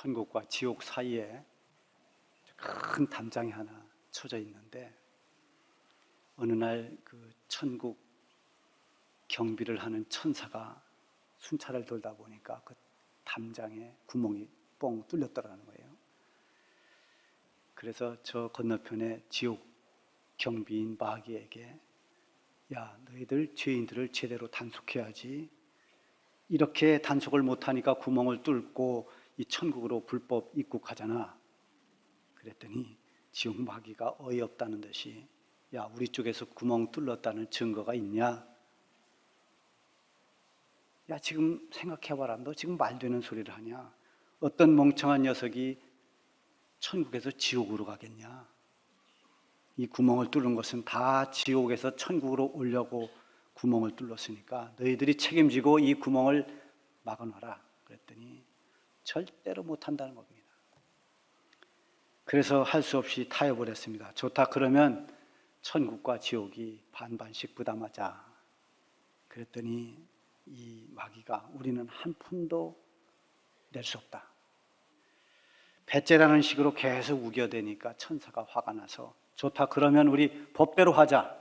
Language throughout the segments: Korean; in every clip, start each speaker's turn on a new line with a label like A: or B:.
A: 천국과 지옥 사이에 큰 담장이 하나 쳐져 있는데, 어느 날 그 천국 경비를 하는 천사가 순찰을 돌다 보니까 그 담장에 구멍이 뻥 뚫렸더라는 거예요. 그래서 저 건너편에 지옥 경비인 마귀에게, 야, 너희들 죄인들을 제대로 단속해야지, 이렇게 단속을 못하니까 구멍을 뚫고 이 천국으로 불법 입국하잖아. 그랬더니 지옥 마귀가 어이없다는 듯이, 야, 우리 쪽에서 구멍 뚫렸다는 증거가 있냐? 야, 지금 생각해봐라. 너 지금 말 되는 소리를 하냐? 어떤 멍청한 녀석이 천국에서 지옥으로 가겠냐? 이 구멍을 뚫은 것은 다 지옥에서 천국으로 오려고 구멍을 뚫었으니까 너희들이 책임지고 이 구멍을 막아놔라. 그랬더니 절대로 못한다는 겁니다. 그래서 할 수 없이 타협을 했습니다. 좋다, 그러면 천국과 지옥이 반반씩 부담하자. 그랬더니 이 마귀가, 우리는 한 푼도 낼 수 없다. 배째라는 식으로 계속 우겨대니까 천사가 화가 나서, 좋다, 그러면 우리 법대로 하자.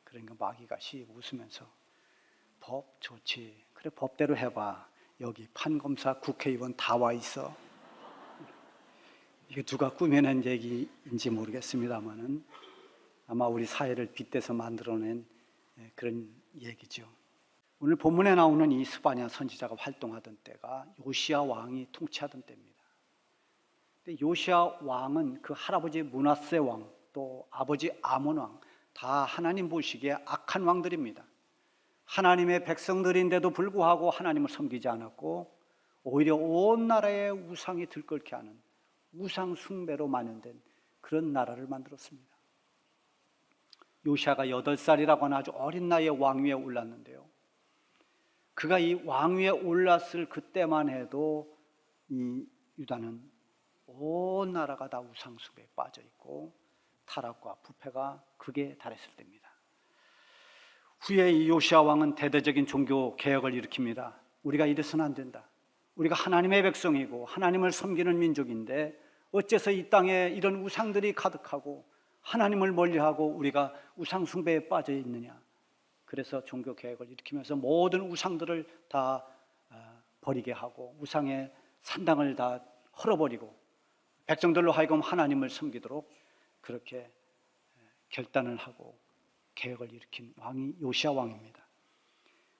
A: 그러니까 마귀가 씩 웃으면서, 법 좋지, 그래 법대로 해봐. 여기 판검사, 국회의원 다 와 있어. 이게 누가 꾸며낸 얘기인지 모르겠습니다만은 아마 우리 사회를 빗대서 만들어낸 그런 얘기죠. 오늘 본문에 나오는 이 스바냐 선지자가 활동하던 때가 요시야 왕이 통치하던 때입니다. 근데 요시야 왕은 그 할아버지 므낫세 왕, 또 아버지 아몬 왕, 다 하나님 보시기에 악한 왕들입니다. 하나님의 백성들인데도 불구하고 하나님을 섬기지 않았고, 오히려 온 나라의 우상이 들끓게 하는 우상 숭배로 만연된 그런 나라를 만들었습니다. 요시야가 8살이라고 하는 아주 어린 나이에 왕위에 올랐는데요, 그가 이 왕위에 올랐을 그때만 해도 이 유다는 온 나라가 다 우상 숭배에 빠져 있고 타락과 부패가 극에 달했을 때입니다. 후에 이 요시야 왕은 대대적인 종교 개혁을 일으킵니다. 우리가 이래서는 안 된다. 우리가 하나님의 백성이고 하나님을 섬기는 민족인데 어째서 이 땅에 이런 우상들이 가득하고 하나님을 멀리하고 우리가 우상 숭배에 빠져 있느냐. 그래서 종교 개혁을 일으키면서 모든 우상들을 다 버리게 하고 우상의 산당을 다 헐어버리고 백성들로 하여금 하나님을 섬기도록 그렇게 결단을 하고 개혁을 일으킨 왕이 요시야 왕입니다.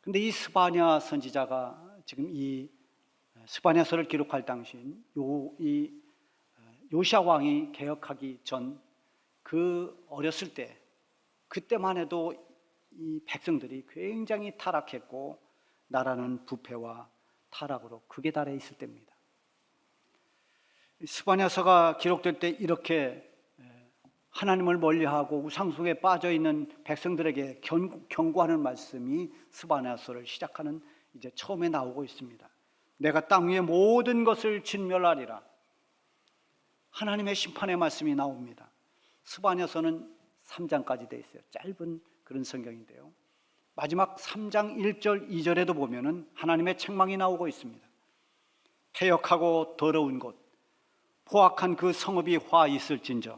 A: 그런데 이 스바냐 선지자가 지금 이 스바냐서를 기록할 당시인 이 요시야 왕이 개혁하기 전 그 어렸을 때, 그때만 해도 이 백성들이 굉장히 타락했고 나라는 부패와 타락으로 극에 달해 있을 때입니다. 스바냐서가 기록될 때 이렇게 하나님을 멀리하고 우상 속에 빠져 있는 백성들에게 경고하는 말씀이 스바냐서를 시작하는 이제 처음에 나오고 있습니다. 내가 땅 위의 모든 것을 진멸하리라. 하나님의 심판의 말씀이 나옵니다. 스바냐서는 3장까지 되어 있어요. 짧은 그런 성경인데요, 마지막 3장 1절 2절에도 보면은 하나님의 책망이 나오고 있습니다. 패역하고 더러운 곳, 포악한 그 성읍이 화 있을진저,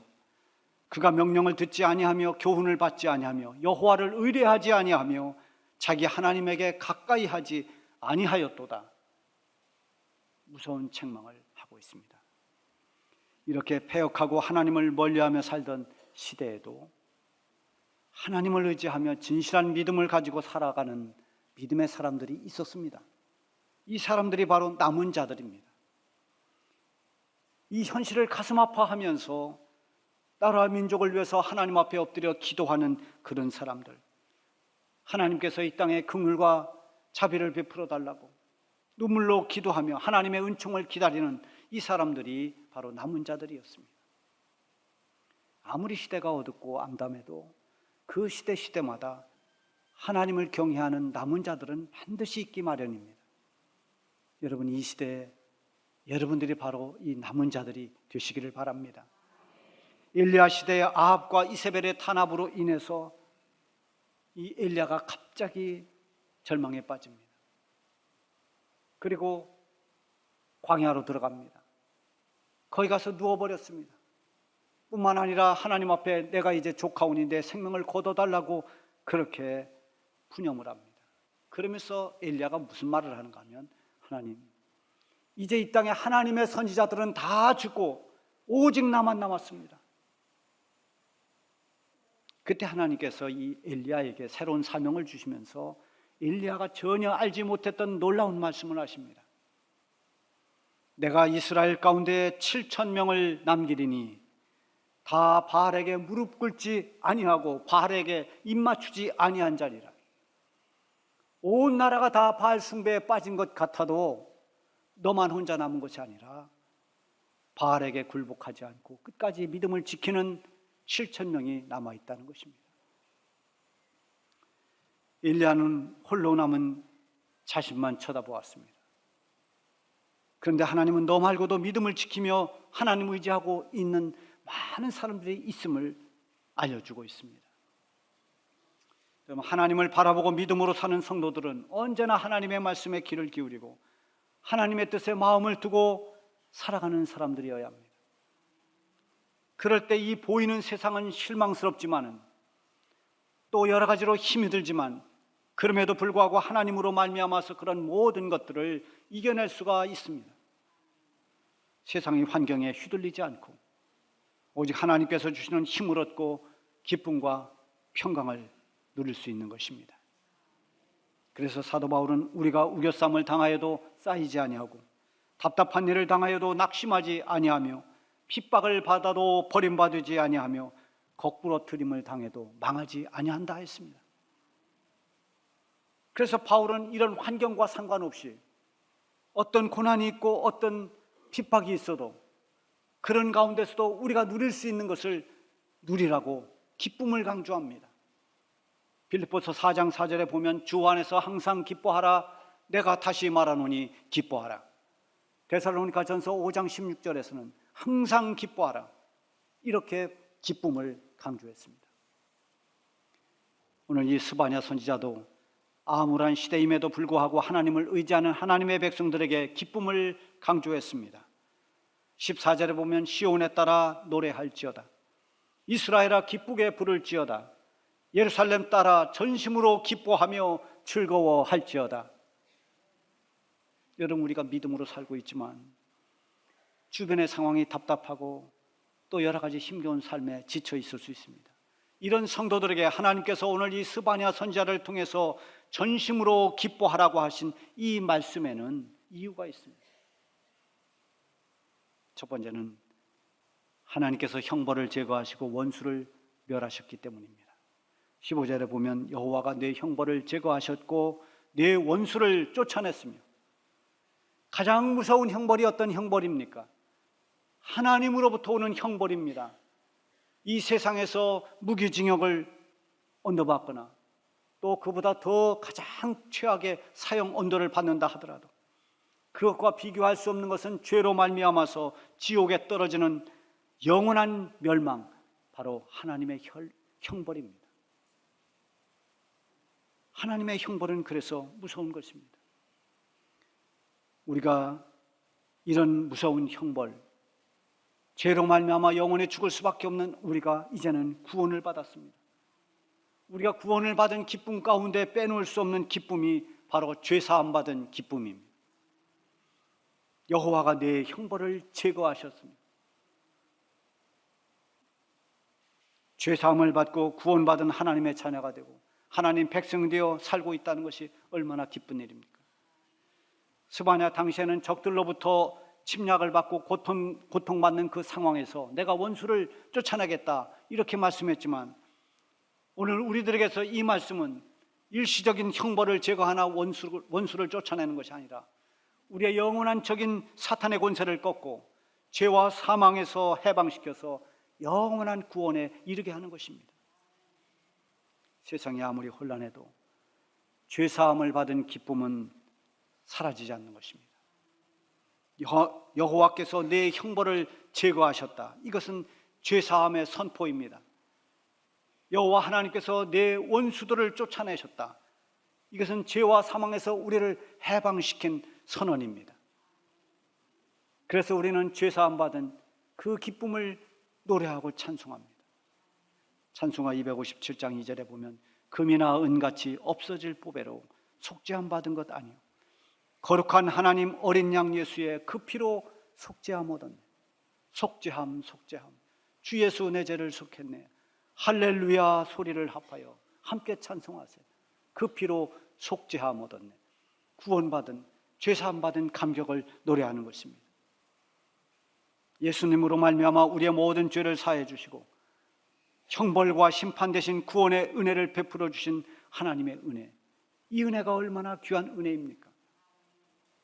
A: 그가 명령을 듣지 아니하며 교훈을 받지 아니하며 여호와를 의뢰하지 아니하며 자기 하나님에게 가까이 하지 아니하였도다. 무서운 책망을 하고 있습니다. 이렇게 패역하고 하나님을 멀리하며 살던 시대에도 하나님을 의지하며 진실한 믿음을 가지고 살아가는 믿음의 사람들이 있었습니다. 이 사람들이 바로 남은 자들입니다. 이 현실을 가슴 아파하면서 나라 민족을 위해서 하나님 앞에 엎드려 기도하는 그런 사람들, 하나님께서 이 땅에 긍휼과 자비를 베풀어 달라고 눈물로 기도하며 하나님의 은총을 기다리는 이 사람들이 바로 남은 자들이었습니다. 아무리 시대가 어둡고 암담해도 그 시대마다 하나님을 경외하는 남은 자들은 반드시 있기 마련입니다. 여러분, 이 시대에 여러분들이 바로 이 남은 자들이 되시기를 바랍니다. 엘리야 시대의 아합과 이세벨의 탄압으로 인해서 이 엘리야가 갑자기 절망에 빠집니다. 그리고 광야로 들어갑니다. 거기 가서 누워버렸습니다. 뿐만 아니라 하나님 앞에 내가 이제 조카오니 내 생명을 거둬달라고 그렇게 푸념을 합니다. 그러면서 엘리야가 무슨 말을 하는가 하면, 하나님, 이제 이 땅에 하나님의 선지자들은 다 죽고 오직 나만 남았습니다. 그때 하나님께서 이 엘리야에게 새로운 사명을 주시면서 엘리야가 전혀 알지 못했던 놀라운 말씀을 하십니다. 내가 이스라엘 가운데 7,000명을 남기리니 다 바알에게 무릎 꿇지 아니하고 바알에게 입맞추지 아니한 자리라. 온 나라가 다 바알 숭배에 빠진 것 같아도 너만 혼자 남은 것이 아니라 바알에게 굴복하지 않고 끝까지 믿음을 지키는 7,000명이 남아있다는 것입니다. 엘리야는 홀로 남은 자신만 쳐다보았습니다. 그런데 하나님은 너 말고도 믿음을 지키며 하나님을 의지하고 있는 많은 사람들이 있음을 알려주고 있습니다. 하나님을 바라보고 믿음으로 사는 성도들은 언제나 하나님의 말씀에 귀를 기울이고 하나님의 뜻에 마음을 두고 살아가는 사람들이어야 합니다. 그럴 때 이 보이는 세상은 실망스럽지만은 또 여러 가지로 힘이 들지만 그럼에도 불구하고 하나님으로 말미암아서 그런 모든 것들을 이겨낼 수가 있습니다. 세상의 환경에 휘둘리지 않고 오직 하나님께서 주시는 힘을 얻고 기쁨과 평강을 누릴 수 있는 것입니다. 그래서 사도 바울은 우리가 우겨쌈을 당하여도 쌓이지 아니하고 답답한 일을 당하여도 낙심하지 아니하며 핍박을 받아도 버림받지 아니하며 거꾸러뜨림을 당해도 망하지 아니한다 했습니다. 그래서 바울은 이런 환경과 상관없이 어떤 고난이 있고 어떤 핍박이 있어도 그런 가운데서도 우리가 누릴 수 있는 것을 누리라고 기쁨을 강조합니다. 빌립보서 4장 4절에 보면 주 안에서 항상 기뻐하라, 내가 다시 말하노니 기뻐하라. 데살로니가전서 5장 16절에서는 항상 기뻐하라, 이렇게 기쁨을 강조했습니다. 오늘 이 스바냐 선지자도 암울한 시대임에도 불구하고 하나님을 의지하는 하나님의 백성들에게 기쁨을 강조했습니다. 14절에 보면 시온에 따라 노래할지어다, 이스라엘아 기쁘게 부를지어다, 예루살렘 따라 전심으로 기뻐하며 즐거워할지어다. 여러분, 우리가 믿음으로 살고 있지만 주변의 상황이 답답하고 또 여러 가지 힘겨운 삶에 지쳐 있을 수 있습니다. 이런 성도들에게 하나님께서 오늘 이 스바냐 선지자를 통해서 전심으로 기뻐하라고 하신 이 말씀에는 이유가 있습니다. 첫 번째는 하나님께서 형벌을 제거하시고 원수를 멸하셨기 때문입니다. 15절에 보면 여호와가 내 형벌을 제거하셨고 내 원수를 쫓아냈으며, 가장 무서운 형벌이 어떤 형벌입니까? 하나님으로부터 오는 형벌입니다. 이 세상에서 무기징역을 언도받거나 또 그보다 더 가장 최악의 사형 언도를 받는다 하더라도 그것과 비교할 수 없는 것은 죄로 말미암아서 지옥에 떨어지는 영원한 멸망, 바로 하나님의 형벌입니다. 하나님의 형벌은 그래서 무서운 것입니다. 우리가 이런 무서운 형벌, 죄로 말미암아 영원히 죽을 수밖에 없는 우리가 이제는 구원을 받았습니다. 우리가 구원을 받은 기쁨 가운데 빼놓을 수 없는 기쁨이 바로 죄사함 받은 기쁨입니다. 여호와가 내 형벌을 제거하셨습니다. 죄사함을 받고 구원받은 하나님의 자녀가 되고 하나님 백성 되어 살고 있다는 것이 얼마나 기쁜 일입니까? 스바냐 당시에는 적들로부터 침략을 받고 고통받는 그 상황에서 내가 원수를 쫓아내겠다 이렇게 말씀했지만, 오늘 우리들에게서 이 말씀은 일시적인 형벌을 제거하나 원수를 쫓아내는 것이 아니라 우리의 영원한 적인 사탄의 권세를 꺾고 죄와 사망에서 해방시켜서 영원한 구원에 이르게 하는 것입니다. 세상이 아무리 혼란해도 죄사함을 받은 기쁨은 사라지지 않는 것입니다. 여호와께서 내 형벌을 제거하셨다, 이것은 죄사함의 선포입니다. 여호와 하나님께서 내 원수들을 쫓아내셨다, 이것은 죄와 사망에서 우리를 해방시킨 선언입니다. 그래서 우리는 죄사함 받은 그 기쁨을 노래하고 찬송합니다. 찬송가 257장 2절에 보면 금이나 은같이 없어질 보배로 속죄함 받은 것 아니요 거룩한 하나님 어린 양 예수의 그 피로 속죄함 얻었네. 속죄함 주 예수 내 죄를 속했네. 할렐루야 소리를 합하여 함께 찬송하세요. 그 피로 속죄함 얻었네. 구원받은 죄사함 받은 감격을 노래하는 것입니다. 예수님으로 말미암아 우리의 모든 죄를 사해 주시고 형벌과 심판 대신 구원의 은혜를 베풀어 주신 하나님의 은혜, 이 은혜가 얼마나 귀한 은혜입니까?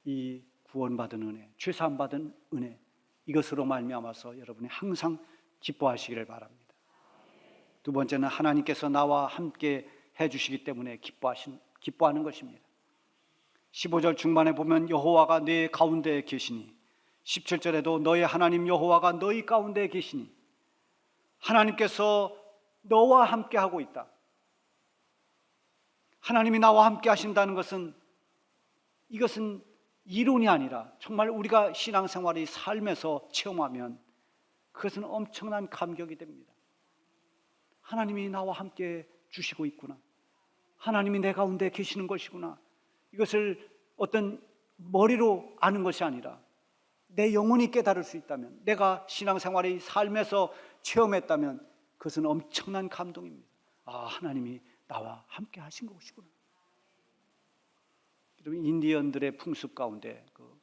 A: 이 구원받은 은혜, 죄사함 받은 은혜, 이것으로 말미암아서 여러분이 항상 기뻐하시기를 바랍니다. 두 번째는 하나님께서 나와 함께 해주시기 때문에 기뻐하는 것입니다. 15절 중반에 보면 여호와가 내 가운데에 계시니, 17절에도 너의 하나님 여호와가 너희 가운데에 계시니, 하나님께서 너와 함께 하고 있다. 하나님이 나와 함께 하신다는 것은, 이것은 이론이 아니라 정말 우리가 신앙생활의 삶에서 체험하면 그것은 엄청난 감격이 됩니다. 하나님이 나와 함께 주시고 있구나, 하나님이 내 가운데 계시는 것이구나. 이것을 어떤 머리로 아는 것이 아니라 내 영혼이 깨달을 수 있다면, 내가 신앙생활의 삶에서 체험했다면 그것은 엄청난 감동입니다. 아, 하나님이 나와 함께 하신 것이구나. 여러분, 인디언들의 풍습 가운데 그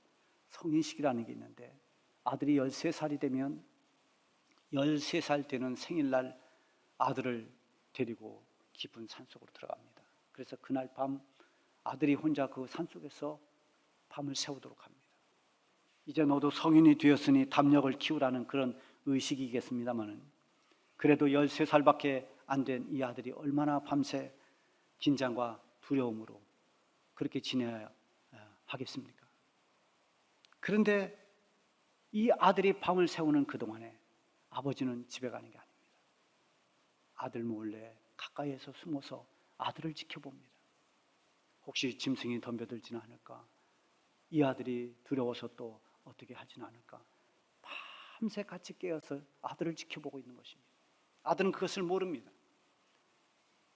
A: 성인식이라는 게 있는데, 아들이 13살이 되면 13살 되는 생일날 아들을 데리고 깊은 산속으로 들어갑니다. 그래서 그날 밤 아들이 혼자 그 산속에서 밤을 새우도록 합니다. 이제 너도 성인이 되었으니 담력을 키우라는 그런 의식이겠습니다만은, 그래도 13살밖에 안 된 이 아들이 얼마나 밤새 긴장과 두려움으로 그렇게 지내야 하겠습니까? 그런데 이 아들이 밤을 새우는 그동안에 아버지는 집에 가는 게 아닙니다. 아들 몰래 가까이에서 숨어서 아들을 지켜봅니다. 혹시 짐승이 덤벼들지는 않을까? 이 아들이 두려워서 또 어떻게 하지는 않을까? 밤새 같이 깨어서 아들을 지켜보고 있는 것입니다. 아들은 그것을 모릅니다.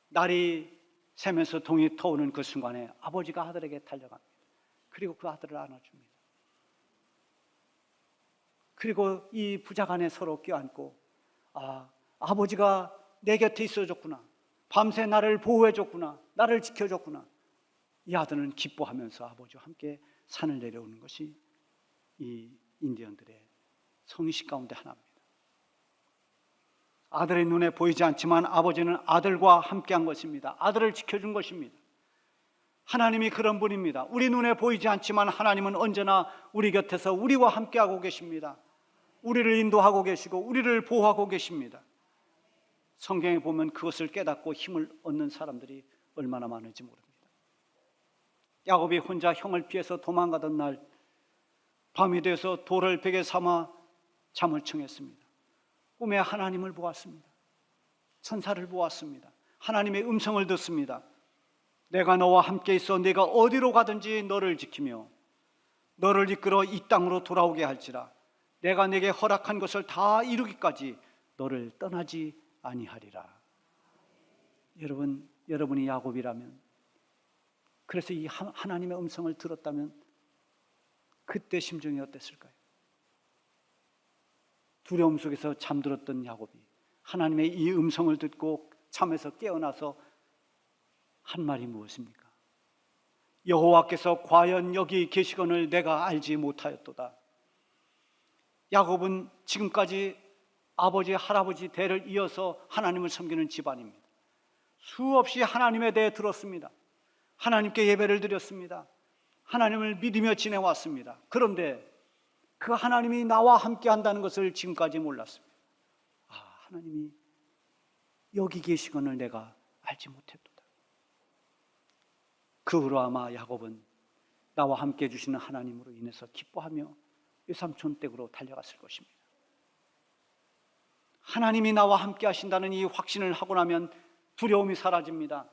A: 날이 새면서 동이 터오는 그 순간에 아버지가 아들에게 달려갑니다. 그리고 그 아들을 안아줍니다. 그리고 이 부자간에 서로 껴안고, 아버지가 내 곁에 있어줬구나, 밤새 나를 보호해줬구나, 나를 지켜줬구나. 이 아들은 기뻐하면서 아버지와 함께 산을 내려오는 것이 이 인디언들의 성의식 가운데 하나입니다. 아들의 눈에 보이지 않지만 아버지는 아들과 함께한 것입니다. 아들을 지켜준 것입니다. 하나님이 그런 분입니다. 우리 눈에 보이지 않지만 하나님은 언제나 우리 곁에서 우리와 함께하고 계십니다. 우리를 인도하고 계시고 우리를 보호하고 계십니다. 성경에 보면 그것을 깨닫고 힘을 얻는 사람들이 얼마나 많은지 모릅니다. 야곱이 혼자 형을 피해서 도망가던 날, 밤이 되어서 돌을 베개 삼아 잠을 청했습니다. 꿈에 하나님을 보았습니다. 천사를 보았습니다. 하나님의 음성을 듣습니다. 내가 너와 함께 있어 네가 어디로 가든지 너를 지키며 너를 이끌어 이 땅으로 돌아오게 할지라. 내가 네게 허락한 것을 다 이루기까지 너를 떠나지 아니하리라. 여러분이 야곱이라면, 그래서 이 하나님의 음성을 들었다면 그때 심정이 어땠을까요? 두려움 속에서 잠들었던 야곱이 하나님의 이 음성을 듣고 잠에서 깨어나서 한 말이 무엇입니까? 여호와께서 과연 여기 계시거늘 내가 알지 못하였도다. 야곱은 지금까지 아버지, 할아버지 대를 이어서 하나님을 섬기는 집안입니다. 수없이 하나님에 대해 들었습니다. 하나님께 예배를 드렸습니다. 하나님을 믿으며 지내왔습니다. 그런데 그 하나님이 나와 함께 한다는 것을 지금까지 몰랐습니다. 하나님이 여기 계시거늘 내가 알지 못했도다. 그 후로 아마 야곱은 나와 함께 해주시는 하나님으로 인해서 기뻐하며 외삼촌 댁으로 달려갔을 것입니다. 하나님이 나와 함께 하신다는 이 확신을 하고 나면 두려움이 사라집니다.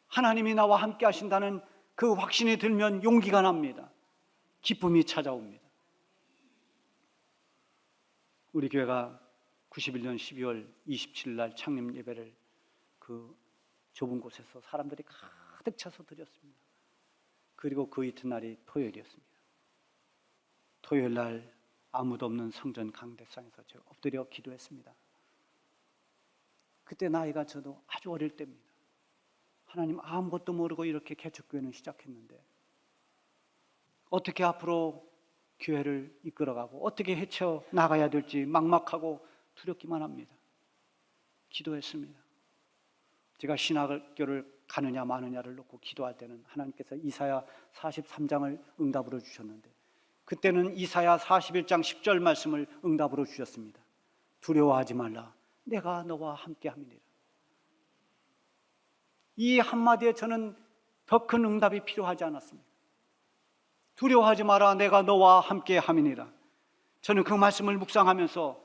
A: 하나님이 나와 함께 하신다는 그 확신이 들면 용기가 납니다. 기쁨이 찾아옵니다. 우리 교회가 91년 12월 27일 날 창립 예배를 그 좁은 곳에서 사람들이 가득 차서 드렸습니다. 그리고 그 이튿날이 토요일이었습니다. 토요일 날 아무도 없는 성전 강대상에서 제가 엎드려 기도했습니다. 그때 나이가 저도 아주 어릴 때입니다. 하나님, 아무것도 모르고 이렇게 개척교회는 시작했는데 어떻게 앞으로 교회를 이끌어가고 어떻게 헤쳐나가야 될지 막막하고 두렵기만 합니다. 기도했습니다. 제가 신학교를 가느냐 마느냐를 놓고 기도할 때는 하나님께서 이사야 43장을 응답으로 주셨는데, 그때는 이사야 41장 10절 말씀을 응답으로 주셨습니다. 두려워하지 말라, 내가 너와 함께 함이니라. 이 한마디에 저는 더 큰 응답이 필요하지 않았습니다. 두려워하지 마라, 내가 너와 함께 함이니라. 저는 그 말씀을 묵상하면서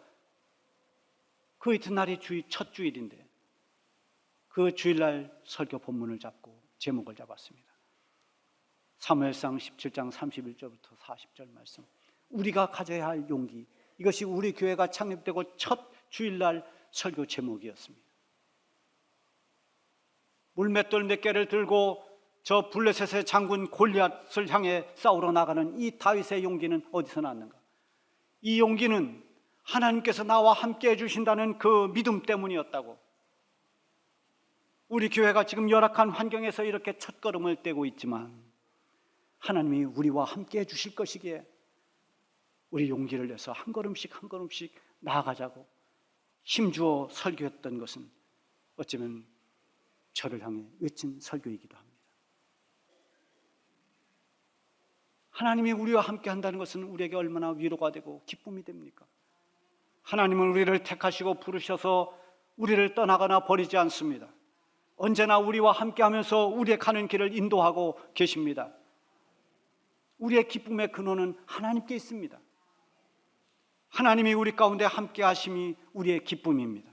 A: 그 이튿날이 첫 주일인데 그 주일날 설교 본문을 잡고 제목을 잡았습니다. 사무엘상 17장 31절부터 40절 말씀, 우리가 가져야 할 용기, 이것이 우리 교회가 창립되고 첫 주일날 설교 제목이었습니다. 물맷돌 몇 개를 들고 저 블레셋의 장군 골리앗을 향해 싸우러 나가는 이 다윗의 용기는 어디서 났는가? 이 용기는 하나님께서 나와 함께 해주신다는 그 믿음 때문이었다고. 우리 교회가 지금 열악한 환경에서 이렇게 첫걸음을 떼고 있지만 하나님이 우리와 함께 해주실 것이기에 우리 용기를 내서 한 걸음씩 한 걸음씩 나아가자고 힘주어 설교했던 것은 어쩌면 저를 향해 외친 설교이기도 합니다. 하나님이 우리와 함께 한다는 것은 우리에게 얼마나 위로가 되고 기쁨이 됩니까? 하나님은 우리를 택하시고 부르셔서 우리를 떠나거나 버리지 않습니다. 언제나 우리와 함께 하면서 우리의 가는 길을 인도하고 계십니다. 우리의 기쁨의 근원은 하나님께 있습니다. 하나님이 우리 가운데 함께 하심이 우리의 기쁨입니다.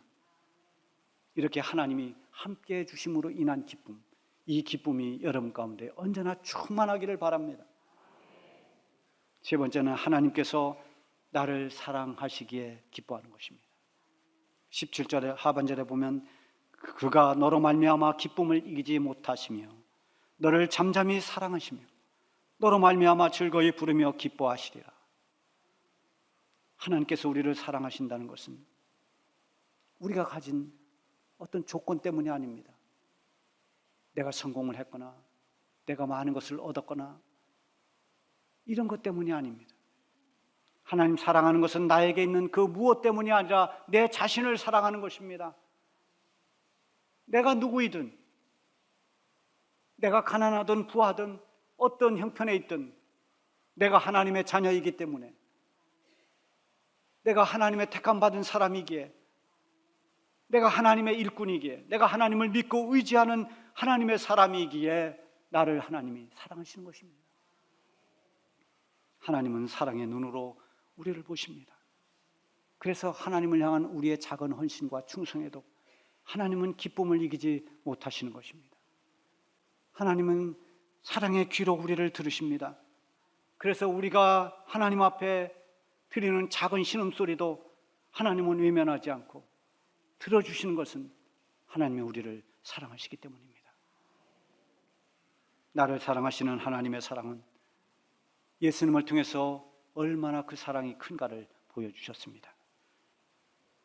A: 이렇게 하나님이 함께 해 주심으로 인한 기쁨, 이 기쁨이 여러분 가운데 언제나 충만하기를 바랍니다. 세 번째는 하나님께서 나를 사랑하시기에 기뻐하는 것입니다. 17절의 하반절에 보면 그가 너로 말미암아 기쁨을 이기지 못하시며 너를 잠잠히 사랑하시며 너로 말미암아 즐거이 부르며 기뻐하시리라. 하나님께서 우리를 사랑하신다는 것은 우리가 가진 어떤 조건 때문이 아닙니다. 내가 성공을 했거나 내가 많은 것을 얻었거나 이런 것 때문이 아닙니다. 하나님 사랑하는 것은 나에게 있는 그 무엇 때문이 아니라 내 자신을 사랑하는 것입니다. 내가 누구이든, 내가 가난하든 부하든 어떤 형편에 있든 내가 하나님의 자녀이기 때문에, 내가 하나님의 택함받은 사람이기에, 내가 하나님의 일꾼이기에, 내가 하나님을 믿고 의지하는 하나님의 사람이기에 나를 하나님이 사랑하시는 것입니다. 하나님은 사랑의 눈으로 우리를 보십니다. 그래서 하나님을 향한 우리의 작은 헌신과 충성에도 하나님은 기쁨을 이기지 못하시는 것입니다. 하나님은 사랑의 귀로 우리를 들으십니다. 그래서 우리가 하나님 앞에 드리는 작은 신음소리도 하나님은 외면하지 않고 들어주시는 것은 하나님이 우리를 사랑하시기 때문입니다. 나를 사랑하시는 하나님의 사랑은 예수님을 통해서 얼마나 그 사랑이 큰가를 보여주셨습니다.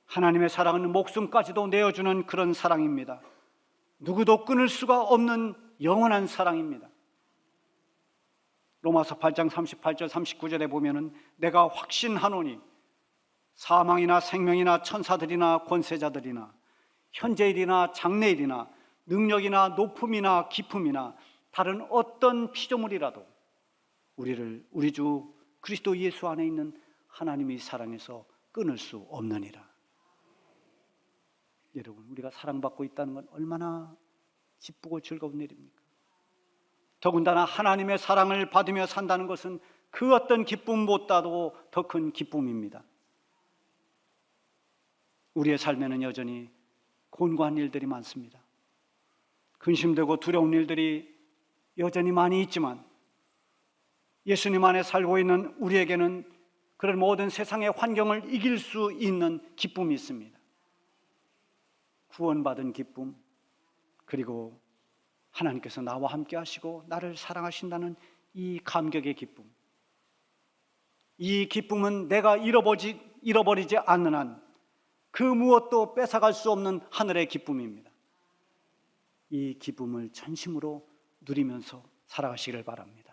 A: 하나님의 사랑은 목숨까지도 내어주는 그런 사랑입니다. 누구도 끊을 수가 없는 영원한 사랑입니다. 로마서 8장 38절 39절에 보면은 내가 확신하노니 사망이나 생명이나 천사들이나 권세자들이나 현재일이나 장래일이나 능력이나 높음이나 깊음이나 다른 어떤 피조물이라도 우리를 우리 주 그리스도 예수 안에 있는 하나님의 사랑에서 끊을 수 없느니라. 여러분, 우리가 사랑받고 있다는 건 얼마나 기쁘고 즐거운 일입니까? 더군다나 하나님의 사랑을 받으며 산다는 것은 그 어떤 기쁨보다도 더 큰 기쁨입니다. 우리의 삶에는 여전히 곤고한 일들이 많습니다. 근심되고 두려운 일들이 여전히 많이 있지만 예수님 안에 살고 있는 우리에게는 그런 모든 세상의 환경을 이길 수 있는 기쁨이 있습니다. 구원받은 기쁨, 그리고 하나님께서 나와 함께 하시고 나를 사랑하신다는 이 감격의 기쁨. 이 기쁨은 내가 잃어버리지 않는 한 그 무엇도 뺏어갈 수 없는 하늘의 기쁨입니다. 이 기쁨을 전심으로 누리면서 살아가시기를 바랍니다.